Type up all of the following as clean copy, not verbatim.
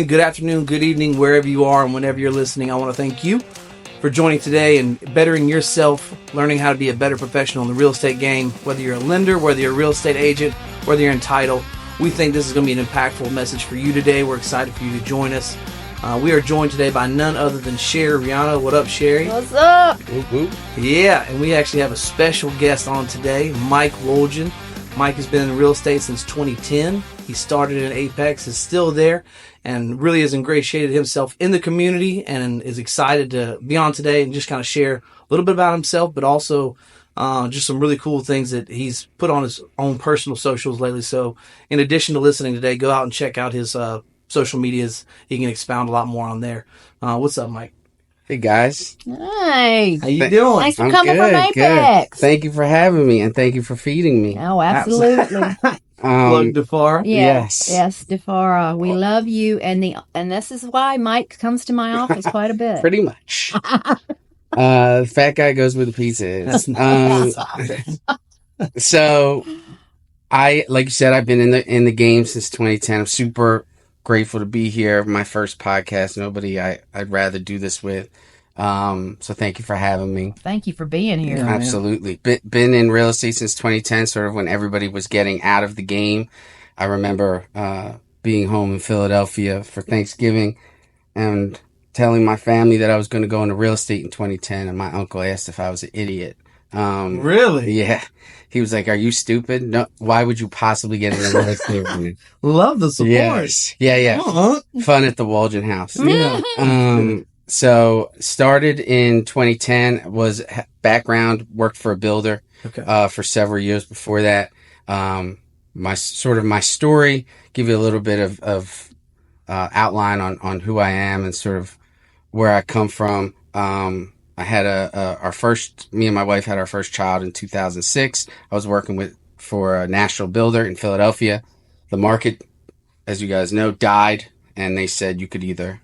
Good afternoon, good evening, wherever you are and whenever you're listening. I want to thank you for joining today and bettering yourself, learning how to be a better professional in the real estate game. Whether you're a lender, whether you're a real estate agent, whether you're in title, we think this is going to be an impactful message for you today. We're excited for you to join us. We are joined today by none other than Sherry Riano. What up, Sherry? What's up? Whoop, whoop. Yeah, and we actually have a special guest on today, Mike Wolgin. Mike has been in real estate since 2010. He started in Apex, is still there, and really has ingratiated himself in the community and is excited to be on today and just kind of share a little bit about himself, but also just some really cool things that he's put on his own personal socials lately. So in addition to listening today, go out and check out his social medias. He can expound a lot more on there. What's up, Mike? Hey, guys. Hi. How you doing? Nice for coming from Apex. Good. Thank you for having me, and thank you for feeding me. Oh, absolutely. Plug DeFar. Yes. Yes, DeFar. We love you, and this is why Mike comes to my office quite a bit. Pretty much. Fat guy goes where the pizza is. So, like you said, I've been in the game since 2010. I'm super grateful to be here. My first podcast. Nobody I'd rather do this with. So thank you for having me. Thank you for being here. Yeah. Absolutely. Been in real estate since 2010, sort of when everybody was getting out of the game. I remember being home in Philadelphia for Thanksgiving and telling my family that I was going to go into real estate in 2010, and my uncle asked if I was an idiot. Really? Yeah. He was like, "Are you stupid? No, why would you possibly get into real estate?" Love the support. Yes. Yeah. Uh-huh. Fun at the Wolgin house. Yeah. So started in 2010, was background, worked for a builder, Okay. for several years before that. My story, give you a little bit of outline on who I am and sort of where I come from. I had me and my wife had our first child in 2006. I was working for a national builder in Philadelphia. The market, as you guys know, died, and they said you could either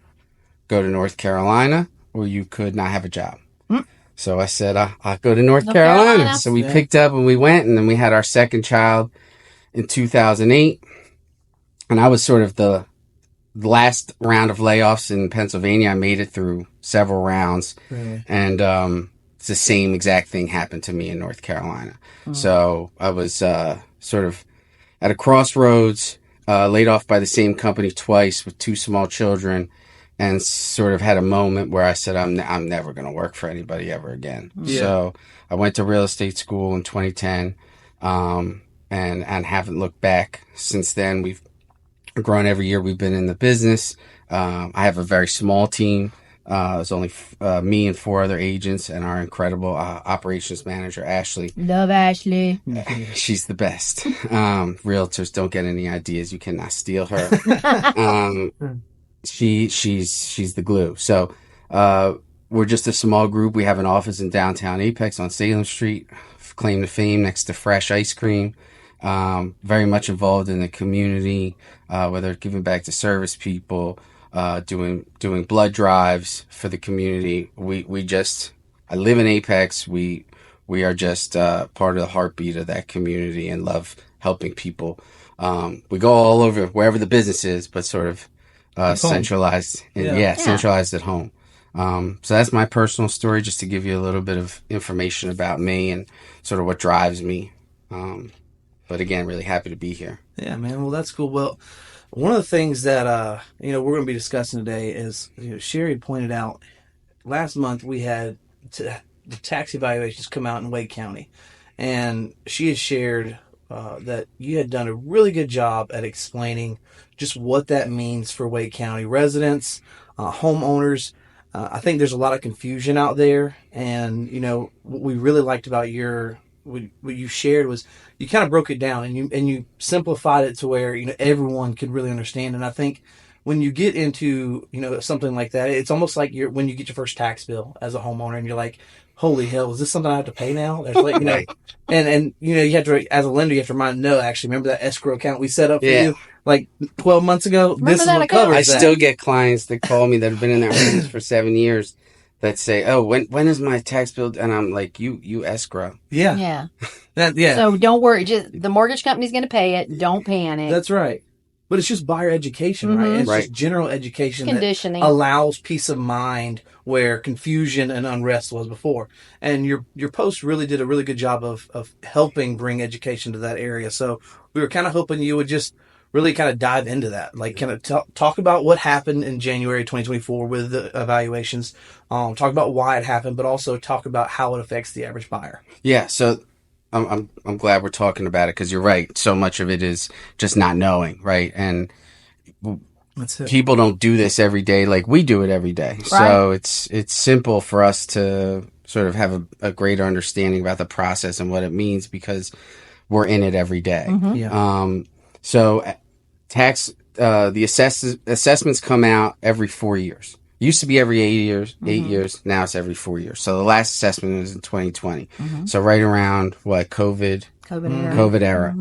go to North Carolina or you could not have a job. So I said, I'll go to North Carolina. So we picked up and we went, and then we had our second child in 2008. And I was sort of the last round of layoffs in Pennsylvania. I made it through several rounds. Really? And it's the same exact thing happened to me in North Carolina. So I was sort of at a crossroads, laid off by the same company twice with two small children, and sort of had a moment where I said, I'm never going to work for anybody ever again. Yeah. So I went to real estate school in 2010, and haven't looked back since then. We've grown every year we've been in the business. I have a very small team. It's only me and 4 other agents and our incredible operations manager, Ashley. Love Ashley. She's the best. Realtors don't get any ideas. You cannot steal her. She's the glue. So we're just a small group. We have an office in downtown Apex on Salem Street, claim to fame next to Fresh Ice Cream. Very much involved in the community, whether giving back to service people, doing blood drives for the community. I live in Apex. We are just part of the heartbeat of that community and love helping people. We go all over wherever the business is, but sort of centralized. Centralized at home. So that's my personal story, just to give you a little bit of information about me and sort of what drives me. But again, really happy to be here. Yeah, man. Well, that's cool. Well, one of the things that we're going to be discussing today is, Sherry pointed out last month we had the tax evaluations come out in Wake County, and she has shared that you had done a really good job at explaining just what that means for Wake County residents, homeowners. I think there's a lot of confusion out there, and what we really liked about what you shared was you kind of broke it down and you simplified it to where everyone could really understand. And I think when you get into something like that, it's almost like when you get your first tax bill as a homeowner and you're like, holy hell, is this something I have to pay now? There's like and you have to, as a lender, you have to remind them, no, actually, remember that escrow account we set up for you like 12 months ago? Remember this is what covers that. I still get clients that call me that have been in their homes for 7 years that say, "Oh, when is my tax bill?" And I'm like, "You escrow." Yeah. Yeah. So don't worry. Just the mortgage company's going to pay it. Don't panic. That's right. But it's just buyer education, right? And it's Right. just general education Conditioning. that allows peace of mind where confusion and unrest was before. And your post really did a really good job of helping bring education to that area. So we were kind of hoping you would just really kind of dive into that, like kind of talk about what happened in January 2024 with the evaluations, talk about why it happened, but also talk about how it affects the average buyer. Yeah. So I'm glad we're talking about it because you're right. So much of it is just not knowing, right? And That's it. people don't do this every day like we do it every day. So it's simple for us to sort of have a greater understanding about the process and what it means because we're in it every day. Yeah. So the assessments come out every 4 years. Used to be every 8 years, 8 years. Now it's every 4 years. So the last assessment was in 2020. So right around COVID era.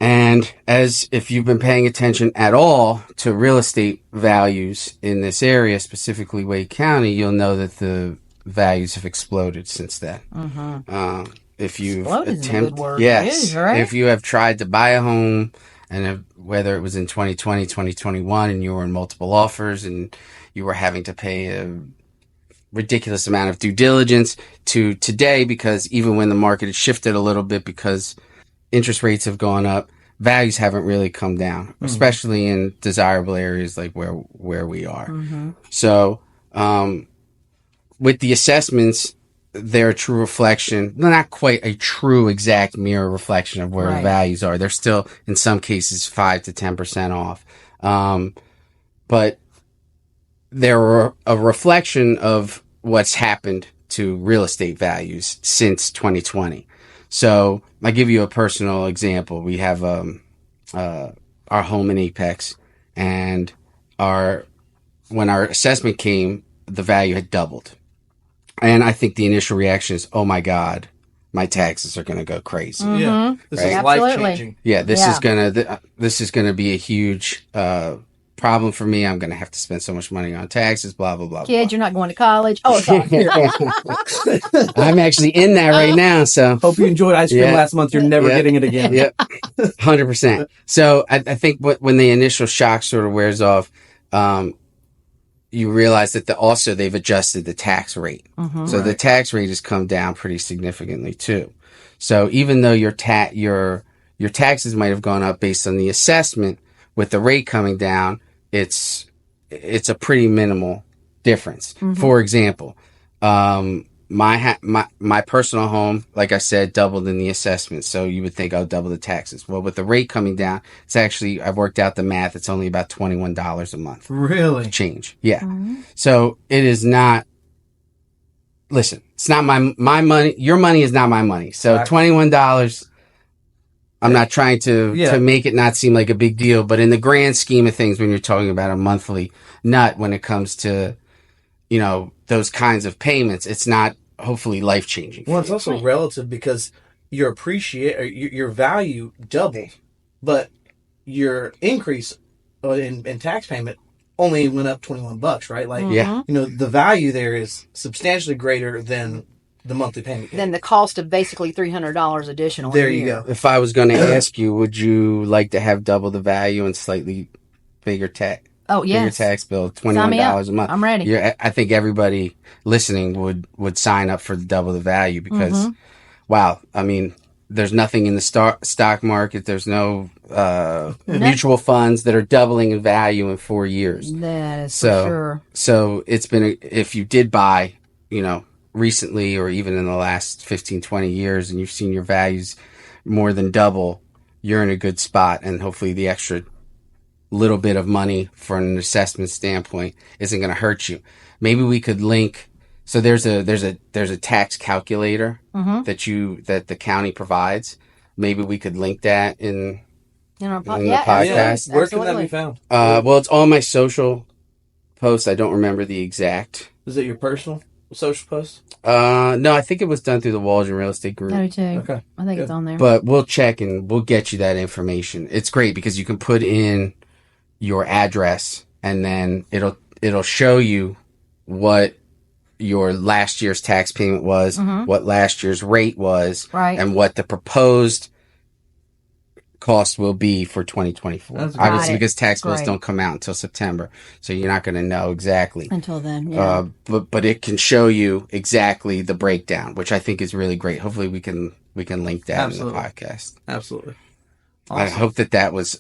And as if you've been paying attention at all to real estate values in this area, specifically Wade County, you'll know that the values have exploded since then. If you've Yes, right? if you have tried to buy a home, and whether it was in 2020, 2021, and you were in multiple offers, and you were having to pay a ridiculous amount of due diligence to today, because even when the market has shifted a little bit because interest rates have gone up, values haven't really come down, especially in desirable areas like where we are. So, with the assessments, they're a true reflection, not quite a true exact mirror reflection of where the values are. They're still, in some cases, 5 to 10% off. But they're a reflection of what's happened to real estate values since 2020. So I'll give you a personal example. We have our home in Apex, and when our assessment came, the value had doubled. And I think the initial reaction is, oh my God, my taxes are going to go crazy. Yeah. This is Absolutely. life changing. Yeah, this is gonna be a huge problem for me. I'm gonna have to spend so much money on taxes, blah blah blah. Kids, blah. you're not going to college. Oh, sorry. I'm actually in that right now, so Hope you enjoyed ice cream last month. You're never getting it again. Yep, 100%. So I think when the initial shock sort of wears off, you realize that they've adjusted the tax rate. So the tax rate has come down pretty significantly too. So even though your taxes might have gone up based on the assessment, with the rate coming down, it's a pretty minimal difference. For example, my personal home, like I said, doubled in the assessment. So you would think I'll double the taxes. Well, with the rate coming down, it's actually, I've worked out the math. It's only about $21 a month. Really? Change. Yeah. So it is not, listen, it's not my money. Your money is not my money. So $21, I'm not trying to make it not seem like a big deal, but in the grand scheme of things, when you're talking about a monthly nut, when it comes to, those kinds of payments, it's not hopefully life changing. Well, it's also relative because your value doubled, but your increase in tax payment only went up $21, right? Like, the value there is substantially greater than the monthly payment. Then the cost of basically $300 additional. There you go. If I was going to ask you, would you like to have double the value and slightly bigger tax? Oh, yes. Bigger tax bill, $21 a month. I'm ready. I think everybody listening would sign up for double the value because, wow, I mean, there's nothing in the stock market. There's no mutual funds that are doubling in value in 4 years. That is for sure. So it's been, if you did buy, recently or even in the last 15, 20 years, and you've seen your values more than double, you're in a good spot. And hopefully the extra little bit of money from an assessment standpoint isn't going to hurt you. Maybe we could link. So there's a tax calculator that the county provides. Maybe we could link that in the podcast. Where can that be found? Well, it's on my social post. I don't remember the exact. Is it your personal social post? No, I think it was done through the Wolgin Real Estate Group. I do too. Okay. I think it's on there. But we'll check and we'll get you that information. It's great because you can put in your address and then it'll show you what your last year's tax payment was, what last year's rate was, right, and what the proposed cost will be for 2024. That's Obviously, Got it. because tax bills Great. don't come out until September, so you're not going to know exactly. Until then, yeah. But it can show you exactly the breakdown, which I think is really great. Hopefully, we can link that Absolutely. in the podcast. Absolutely. I Awesome. hope that was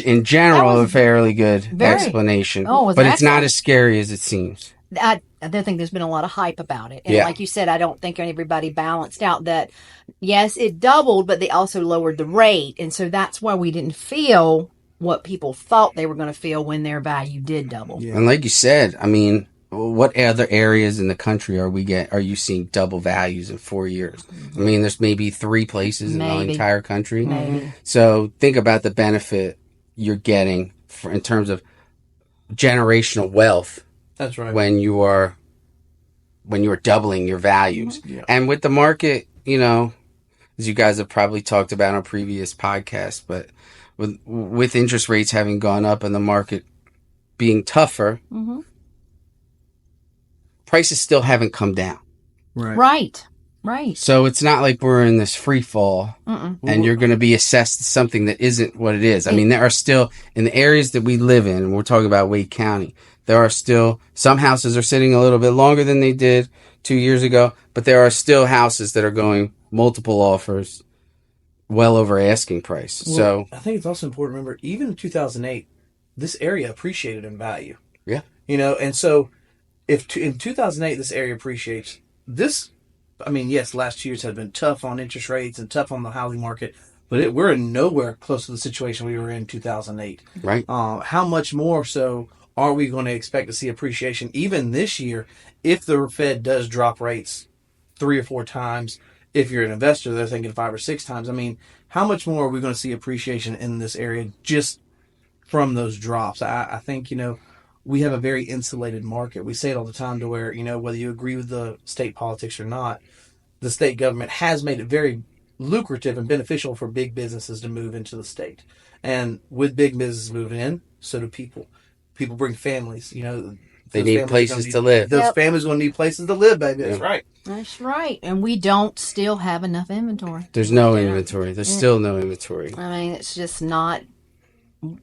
in general That was a fairly good very- explanation. Oh, it was but it's not excellent. as scary as it seems. I don't think there's been a lot of hype about it. And Yeah. like you said, I don't think everybody balanced out that, yes, it doubled, but they also lowered the rate. And so that's why we didn't feel what people thought they were going to feel when their value did double. Yeah. And like you said, I mean, what other areas in the country are you seeing double values in 4 years? I mean, there's maybe 3 places in the Maybe. entire country. Maybe. So think about the benefit you're getting in terms of generational wealth That's right. when you are doubling your values. Yeah. And with the market, you know, as you guys have probably talked about on previous podcasts, but with interest rates having gone up and the market being tougher, Mm-hmm. prices still haven't come down. Right. Right. So it's not like we're in this free fall and you're going to be assessed to something that isn't what it is. I mean, there are still, in the areas that we live in, and we're talking about Wake County, there are still, some houses are sitting a little bit longer than they did 2 years ago, but there are still houses that are going multiple offers well over asking price. Well, So I think it's also important to remember, even in 2008, this area appreciated in value. Yeah. You know, and so if in 2008 this area appreciates, this, I mean, yes, last 2 years have been tough on interest rates and tough on the housing market, but we're in nowhere close to the situation we were in 2008. right. How much more so are we going to expect to see appreciation even this year if the Fed does drop rates 3 or 4 times? If you're an investor, they're thinking 5 or 6 times. I mean, how much more are we going to see appreciation in this area just from those drops? I think, you know, we have a very insulated market. We say it all the time to where, you know, whether you agree with the state politics or not, the state government has made it very lucrative and beneficial for big businesses to move into the state. And with big businesses moving in, so do people. People bring families, you know. They those need families places need- to live. Those Yep. families going to need places to live, baby. That's Yeah. right. That's right. And we don't still have enough inventory. There's no inventory. There's still no inventory. I mean, it's just not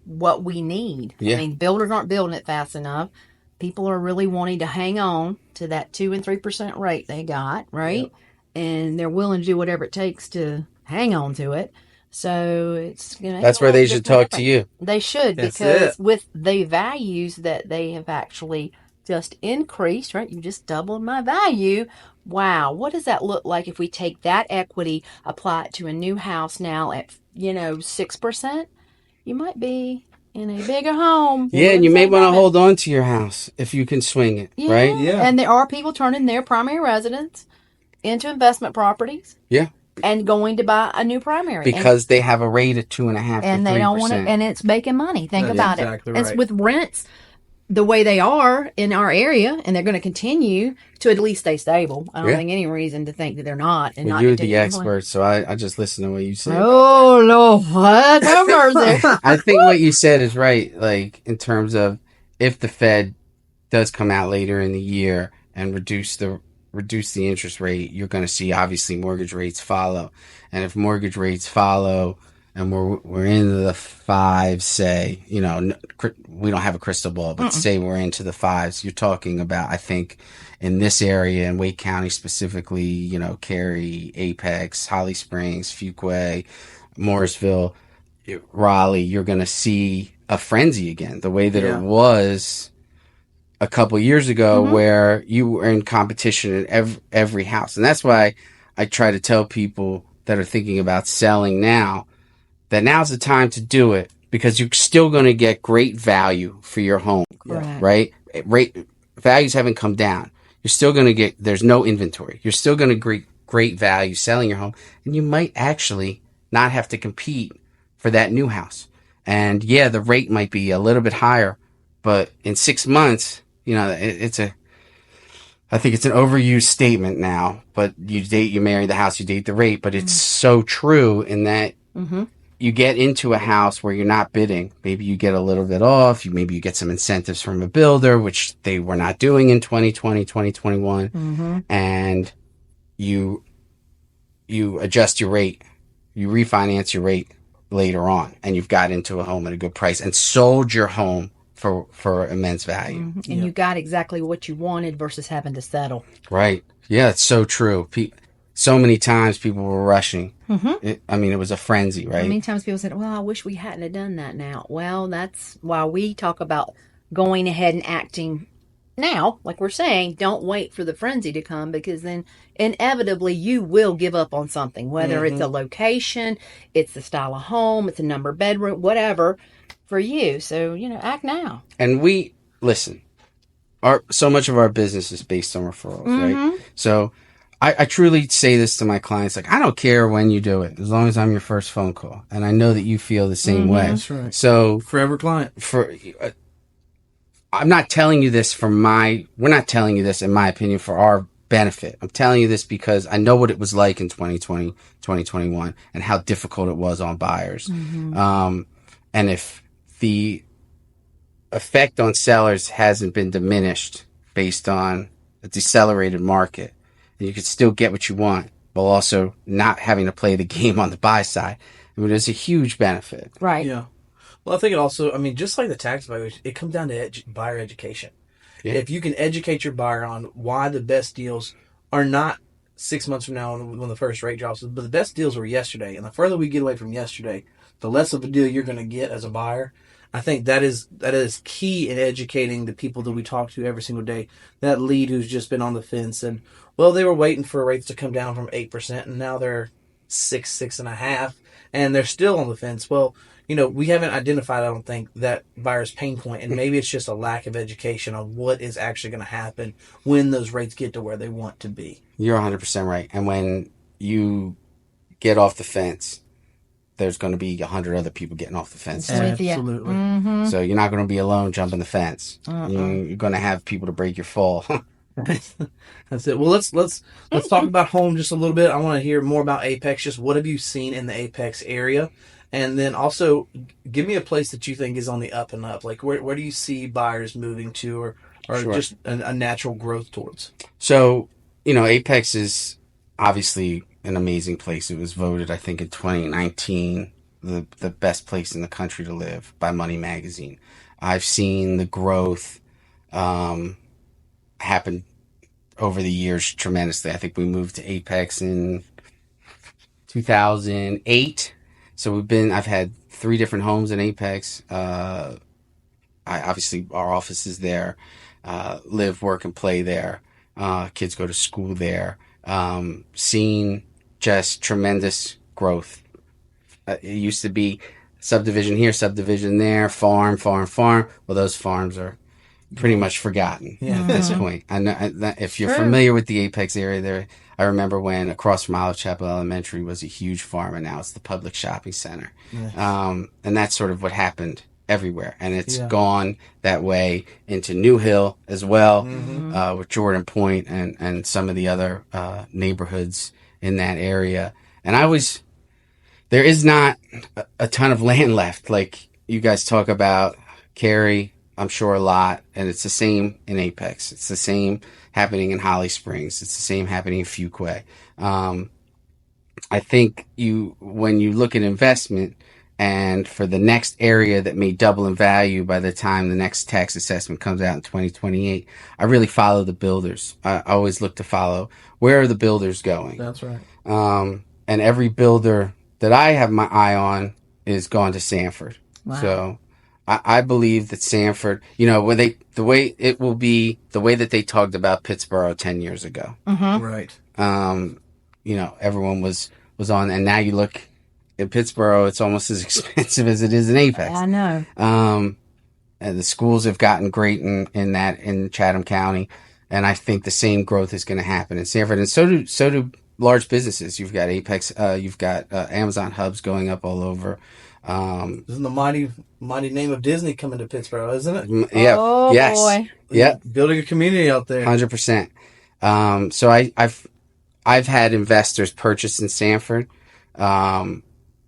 what we need. Yeah. I mean, builders aren't building it fast enough. People are really wanting to hang on to that 2 and 3% rate they got, right? Yep. And they're willing to do whatever it takes to hang on to it. So it's gonna. That's where they should talk to you. They should, That's because it. with the values that they have actually just increased, right? You just doubled my value. Wow, what does that look like if we take that equity, apply it to a new house now at 6%? You might be in a bigger home. Yeah, and you may want to Love it. hold on to your house if you can swing it, Yeah. right? Yeah. And there are people turning their primary residence into investment properties. Yeah. And going to buy a new primary. Because they have a rate of 2.5% and to 3%. they don't want it, and it's making money. Think That's about exactly it. It's right. with rents the way they are in our area, and they're going to continue to at least stay stable. I don't Yeah. think any reason to think that they're not. And Well, not you're continue the to complain. expert, so I just listen to what you say. Oh Lord, what have mercy. I think what you said is right. Like, in terms of if the Fed does come out later in the year and reduce the interest rate, you're going to see obviously mortgage rates follow. And if mortgage rates follow and we're into the 5s, say, we don't have a crystal ball, but say we're into the 5s, you're talking about, I think, in this area, in Wake County specifically, Cary, Apex, Holly Springs, Fuquay, Morrisville, Raleigh, you're going to see a frenzy again, the way that Yeah. it was a couple years ago, where you were in competition at every house. And that's why I try to tell people that are thinking about selling now that now's the time to do it, because you're still going to get great value for your home, Correct. right? Values haven't come down. You're still going to get, there's no inventory. You're still going to get great value selling your home, and you might actually not have to compete for that new house. And yeah, the rate might be a little bit higher, but in 6 months, I think it's an overused statement now, but you date, you marry the house, you date the rate, but it's so true in that you get into a house where you're not bidding. Maybe you get a little bit off. Maybe you get some incentives from a builder, which they were not doing in 2020, 2021. And you adjust your rate. You refinance your rate later on, and you've got into a home at a good price and sold your home for immense value. Mm-hmm. And you got exactly what you wanted versus having to settle. Right. Yeah, it's so true. So many times people were rushing. It was a frenzy, right? How many times people said, well, I wish we hadn't have done that now. Well, that's why we talk about going ahead and acting now. Like we're saying, don't wait for the frenzy to come, because then inevitably you will give up on something, whether it's a location, it's the style of home, it's a number of bedroom, whatever for you. So, act now. And listen, so much of our business is based on referrals, right? So I truly say this to my clients, like, I don't care when you do it, as long as I'm your first phone call. And I know that you feel the same way. That's right. So forever client. I'm not telling you this we're not telling you this, in my opinion, for our benefit. I'm telling you this because I know what it was like in 2020, 2021, and how difficult it was on buyers. And if the effect on sellers hasn't been diminished based on a decelerated market, and you can still get what you want, while also not having to play the game on the buy side, there's a huge benefit. Right. Yeah. Well, I think it also, just like the tax valuation, it comes down to buyer education. Yeah. If you can educate your buyer on why the best deals are not 6 months from now when the first rate drops, but the best deals were yesterday, and the further we get away from yesterday, the less of a deal you're going to get as a buyer. I think that is key in educating the people that we talk to every single day. That lead who's just been on the fence and, well, they were waiting for rates to come down from 8%, and now they're 6.5%, and they're still on the fence. Well, we haven't identified, I don't think, that buyer's pain point, and maybe it's just a lack of education on what is actually going to happen when those rates get to where they want to be. You're 100% right. And when you get off the fence, there's going to be 100 other people getting off the fence. Absolutely. Mm-hmm. So you're not going to be alone jumping the fence. You're going to have people to break your fall. That's it. Well, let's talk about home just a little bit. I want to hear more about Apex. Just what have you seen in the Apex area? And then also give me a place that you think is on the up and up. Like where do you see buyers moving to or Sure. just a natural growth towards? So, Apex is obviously an amazing place. It was voted, I think, in 2019, the best place in the country to live by Money Magazine. I've seen the growth happen over the years tremendously. I think we moved to Apex in 2008. So I've had 3 different homes in Apex. Obviously our office is there, live, work, and play there. Kids go to school there. Seen just tremendous growth. It used to be subdivision here, subdivision there, farm. Well, those farms are pretty much forgotten at this point. I know if you're familiar with the Apex area there, I remember when across from Olive Chapel Elementary was a huge farm, and now it's the public shopping center. Yes. And that's sort of what happened everywhere. And it's gone that way into New Hill as well, with Jordan Point and some of the other neighborhoods in that area. And there is not a ton of land left. Like you guys talk about Cary, I'm sure a lot, and it's the same in Apex. It's the same happening in Holly Springs. It's the same happening in Fuquay. I think when you look at investment, and for the next area that may double in value by the time the next tax assessment comes out in 2028, I really follow the builders. I always look to follow, where are the builders going? That's right. And every builder that I have my eye on is gone to Sanford. Wow. So I believe that Sanford, the way that they talked about Pittsburgh 10 years ago. Mm-hmm. Right. Everyone was on, and now you look at Pittsburgh, it's almost as expensive as it is in Apex. I know. And the schools have gotten great in Chatham County, and I think the same growth is going to happen in Sanford, and so do large businesses. You've got Apex, you've got Amazon hubs going up all over. Isn't the mighty name of Disney coming to Pittsburgh, isn't it? Yeah. Oh, yes. Boy. Yeah. Building a community out there. 100%. So I've had investors purchase in Sanford,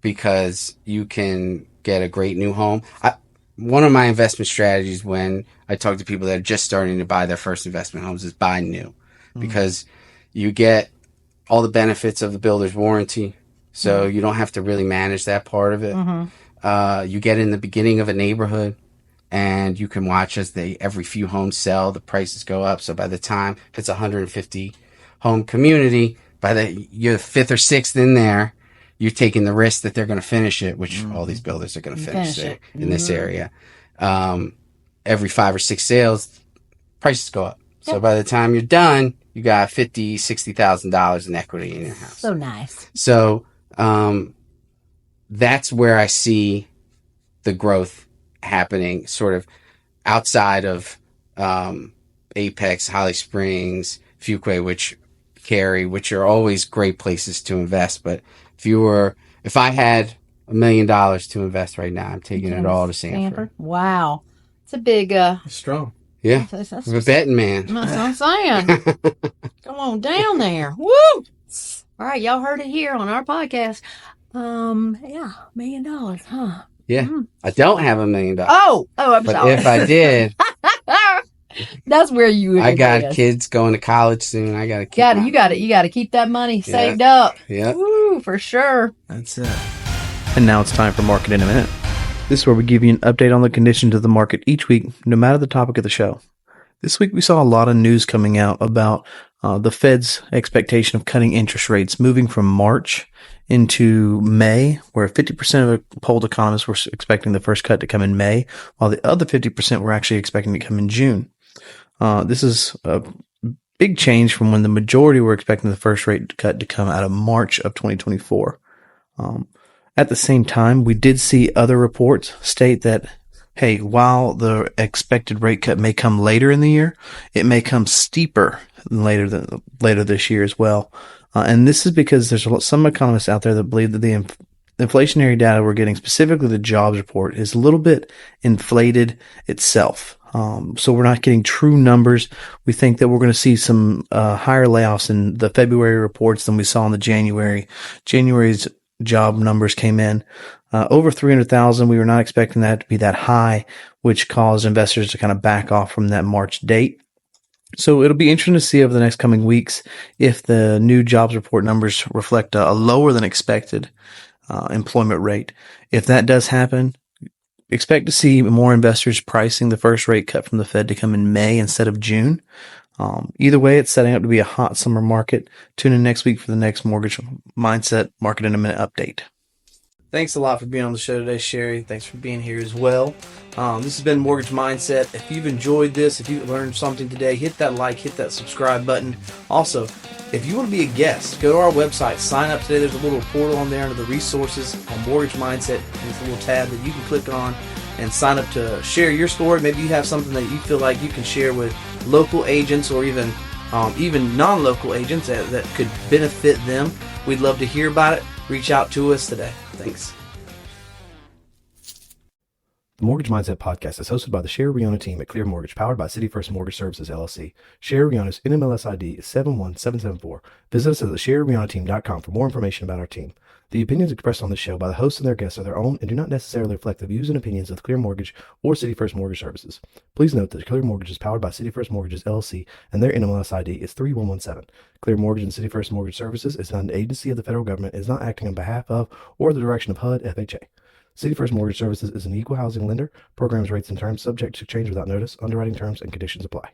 because you can get a great new home. One of my investment strategies when I talk to people that are just starting to buy their first investment homes is buy new, because you get all the benefits of the builder's warranty. so you don't have to really manage that part of it. You get in the beginning of a neighborhood, and you can watch as every few homes sell, the prices go up. So by the time it's a 150 home community, you're the fifth or sixth in there, you're taking the risk that they're going to finish it, which all these builders are going to finish it in this area. Every 5 or 6 sales, prices go up. So by the time you're done, you got $50,000-$60,000 in equity in your house. So nice. So that's where I see the growth happening, sort of outside of Apex, Holly Springs, Fuquay, which are always great places to invest. But if I had $1 million to invest right now, I'm taking it all to Sanford. Wow. It's a big Strong. Yeah. That's I'm a betting man. That's what I'm saying. Come on down there. Woo! All right, y'all heard it here on our podcast. Yeah, $1 million, huh? Yeah. I don't have $1 million. Oh, I'm but sorry. if I did, that's where you would I got invest. kids going to college soon. I got to keep you got to keep that money saved up. Yeah. Woo, for sure. That's it. And now it's time for Market in a Minute. This is where we give you an update on the conditions of the market each week, no matter the topic of the show. This week we saw a lot of news coming out about the Fed's expectation of cutting interest rates, moving from March into May, where 50% of the polled economists were expecting the first cut to come in May, while the other 50% were actually expecting to come in June. This is a big change from when the majority were expecting the first rate cut to come out of March of 2024. At the same time, we did see other reports state that, hey, while the expected rate cut may come later in the year, it may come steeper later this year as well. And this is because there's some economists out there that believe that the inflationary data we're getting, specifically the jobs report, is a little bit inflated itself. So we're not getting true numbers. We think that we're going to see some higher layoffs in the February reports than we saw in the January. January's job numbers came in over 300,000. We were not expecting that to be that high, which caused investors to kind of back off from that March date. So it'll be interesting to see over the next coming weeks if the new jobs report numbers reflect a lower than expected employment rate. If that does happen, expect to see more investors pricing the first rate cut from the Fed to come in May instead of June. Either way, it's setting up to be a hot summer market. Tune in next week for the next Mortgage Mindset Market in a Minute update. Thanks a lot for being on the show today, Sherry. Thanks for being here as well. This has been Mortgage Mindset. If you've enjoyed this, if you learned something today, hit that like, hit that subscribe button. Also, if you want to be a guest, go to our website, sign up today. There's a little portal on there under the resources on Mortgage Mindset. There's a little tab that you can click on and sign up to share your story. Maybe you have something that you feel like you can share with local agents or even non-local agents that could benefit them. We'd love to hear about it. Reach out to us today. Thanks. The Mortgage Mindset Podcast is hosted by the Sherry Riano team at Clear Mortgage, powered by City First Mortgage Services, LLC. Sherry Riano's NMLS ID is 71774. Visit us at thesherryrianoteam.com for more information about our team. The opinions expressed on this show by the hosts and their guests are their own and do not necessarily reflect the views and opinions of Clear Mortgage or City First Mortgage Services. Please note that Clear Mortgage is powered by City First Mortgages, LLC, and their NMLS ID is 3117. Clear Mortgage and City First Mortgage Services is not an agency of the federal government and is not acting on behalf of or the direction of HUD, FHA. City First Mortgage Services is an equal housing lender. Programs, rates, and terms subject to change without notice. Underwriting terms and conditions apply.